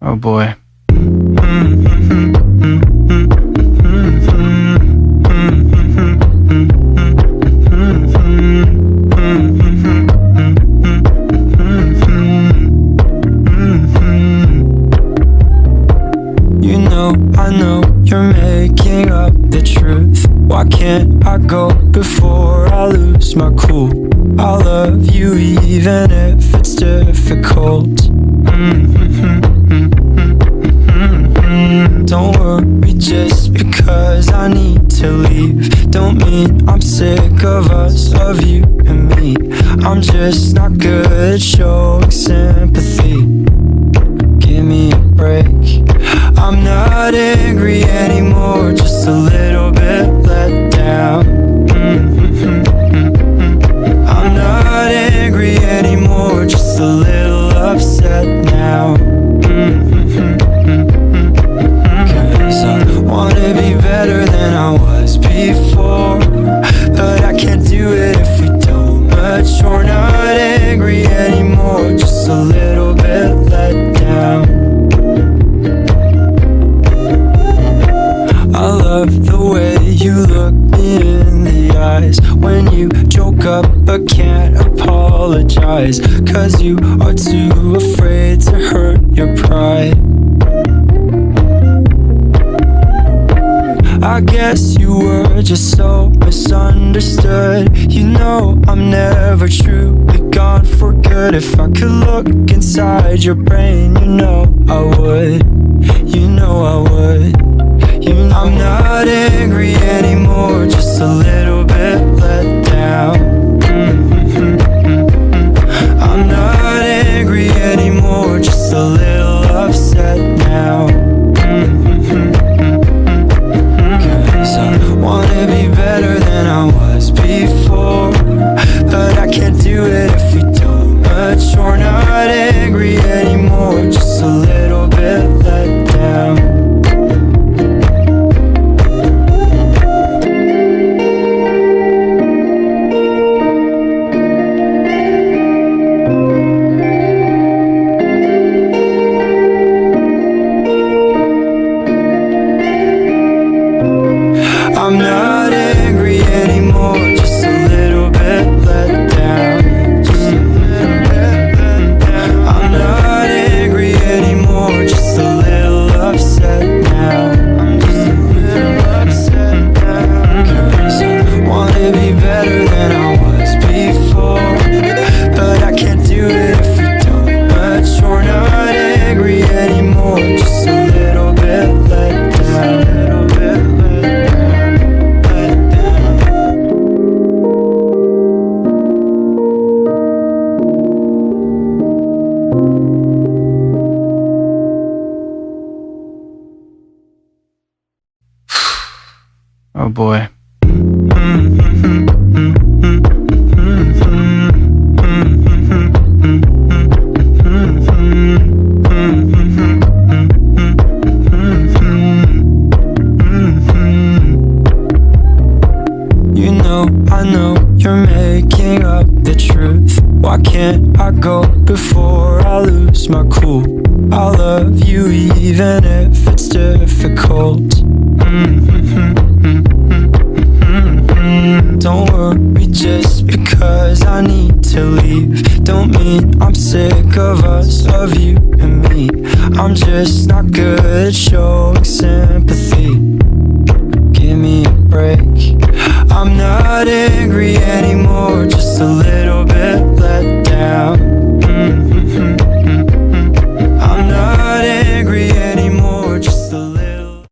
Oh boy. You know, I know you're making up the truth. Why can't I go before I lose my cool? I love you even if it's difficult. Don't worry just because I need to leave. Don't mean I'm sick of us, of you and me. I'm just not good at showing sympathy. Give me a break. I'm not angry anymore, just a little bit let down. I'm not angry anymore, just a little upset now. Cause I wanna be better than I was before, but I can't do it if we don't mature. Not angry anymore, just a little bit let down. I love the way you look me in the eyes when you joke up but can't apologize, cause you are too afraid to hurt your pride. I guess you were just so misunderstood. You know I'm never truly gone for good. If I could look inside your brain, you know I would. You know I would. I'm not angry anymore, just a little bit let down. I'm not angry anymore, just a little upset now. Cause I wanna be better than I was before, but I can't do it if we don't mature. Not angry anymore, just a little bit let down. I'm not angry anymore, just a little bit let down. Just a little bit let down. I'm not angry anymore, just a little upset now. I'm just a little upset now. Cause I wanna be better than I was before, but I can't do it if we don't mature. Not angry anymore, just a little bit let down. Oh boy. You know, I know you're making up the truth. Why can't I go before I lose my cool? I love you even if it's difficult. Don't worry just because I need to leave. Don't mean I'm sick of us, of you and me. I'm just not good at showing sympathy.